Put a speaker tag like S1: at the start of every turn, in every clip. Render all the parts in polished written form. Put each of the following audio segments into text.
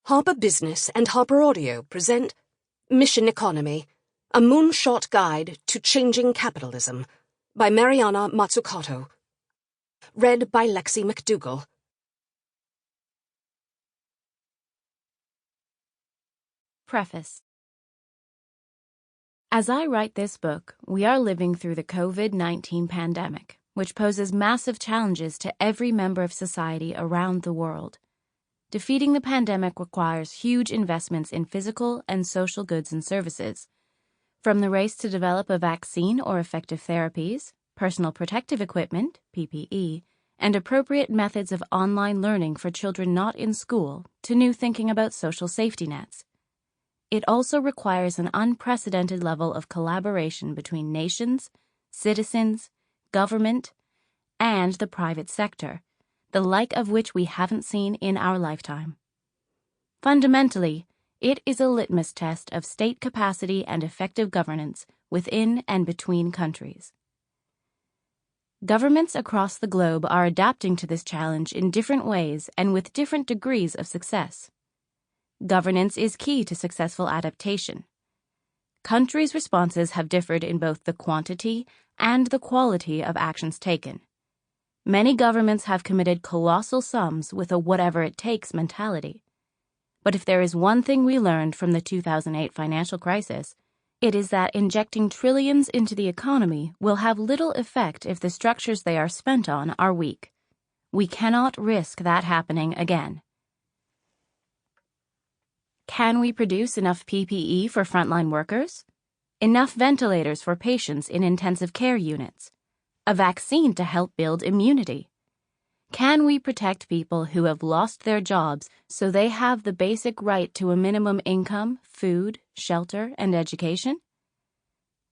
S1: Harper Business and HarperAudio present Mission Economy, a Moonshot Guide to Changing Capitalism by Mariana Mazzucato. Read by Lexie Mcdougall.
S2: Preface. As I write this book, we are living through the COVID-19 pandemic, which poses massive challenges to every member of society around the world. Defeating the pandemic requires huge investments in physical and social goods and services. From the race to develop a vaccine or effective therapies, personal protective equipment, PPE, and appropriate methods of online learning for children not in school, to new thinking about social safety nets. It also requires an unprecedented level of collaboration between nations, citizens, government, and the private sector, the like of which we haven't seen in our lifetime. Fundamentally, it is a litmus test of state capacity and effective governance within and between countries. Governments across the globe are adapting to this challenge in different ways and with different degrees of success. Governance is key to successful adaptation. Countries' responses have differed in both the quantity and the quality of actions taken. Many governments have committed colossal sums with a whatever-it-takes mentality. But if there is one thing we learned from the 2008 financial crisis, it is that injecting trillions into the economy will have little effect if the structures they are spent on are weak. We cannot risk that happening again. Can we produce enough PPE for frontline workers? Enough ventilators for patients in intensive care units? A vaccine to help build immunity? Can we protect people who have lost their jobs so they have the basic right to a minimum income, food, shelter, and education?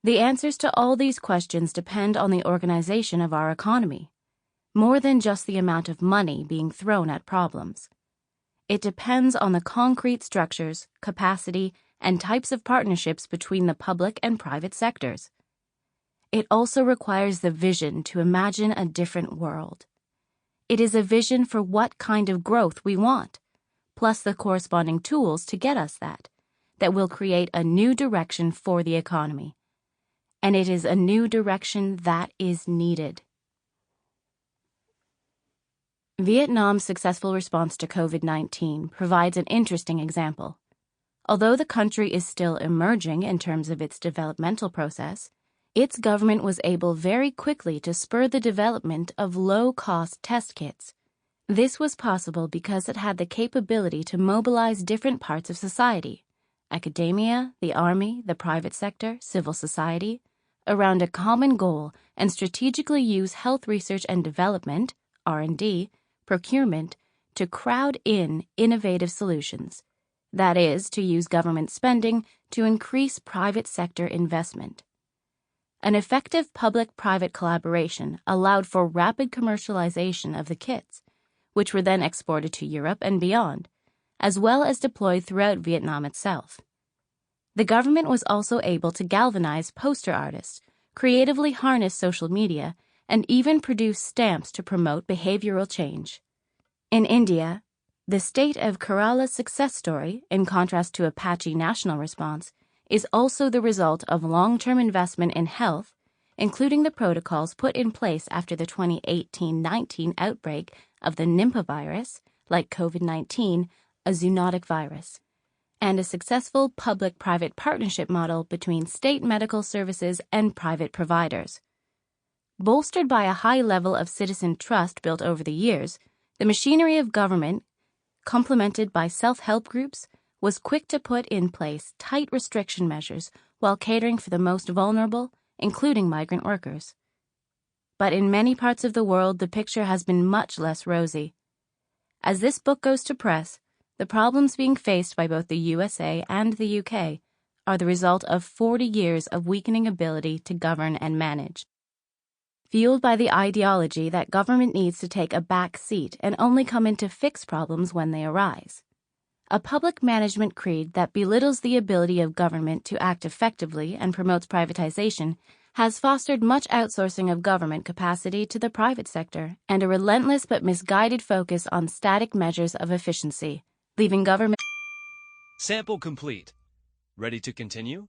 S2: The answers to all these questions depend on the organization of our economy, more than just the amount of money being thrown at problems. It depends on the concrete structures, capacity, and types of partnerships between the public and private sectors. It also requires the vision to imagine a different world. It is a vision for what kind of growth we want, plus the corresponding tools to get us that will create a new direction for the economy. And it is a new direction that is needed. Vietnam's successful response to COVID-19 provides an interesting example. Although the country is still emerging in terms of its developmental process, its government was able very quickly to spur the development of low-cost test kits. This was possible because it had the capability to mobilize different parts of society, academia, the army, the private sector, civil society, around a common goal and strategically use health research and development, R&D, procurement, to crowd in innovative solutions. That is, to use government spending to increase private sector investment. An effective public-private collaboration allowed for rapid commercialization of the kits, which were then exported to Europe and beyond, as well as deployed throughout Vietnam itself. The government was also able to galvanize poster artists, creatively harness social media, and even produce stamps to promote behavioral change. In India, the state of Kerala's success story, in contrast to a patchy national response, is also the result of long-term investment in health, including the protocols put in place after the 2018-19 outbreak of the Nipah virus, like COVID-19, a zoonotic virus, and a successful public-private partnership model between state medical services and private providers. Bolstered by a high level of citizen trust built over the years, the machinery of government, complemented by self-help groups, was quick to put in place tight restriction measures while catering for the most vulnerable, including migrant workers. But in many parts of the world, the picture has been much less rosy. As this book goes to press, the problems being faced by both the USA and the UK are the result of 40 years of weakening ability to govern and manage. Fueled by the ideology that government needs to take a back seat and only come in to fix problems when they arise. A public management creed that belittles the ability of government to act effectively and promotes privatization has fostered much outsourcing of government capacity to the private sector and a relentless but misguided focus on static measures of efficiency, leaving government
S3: Sample complete. Ready to continue?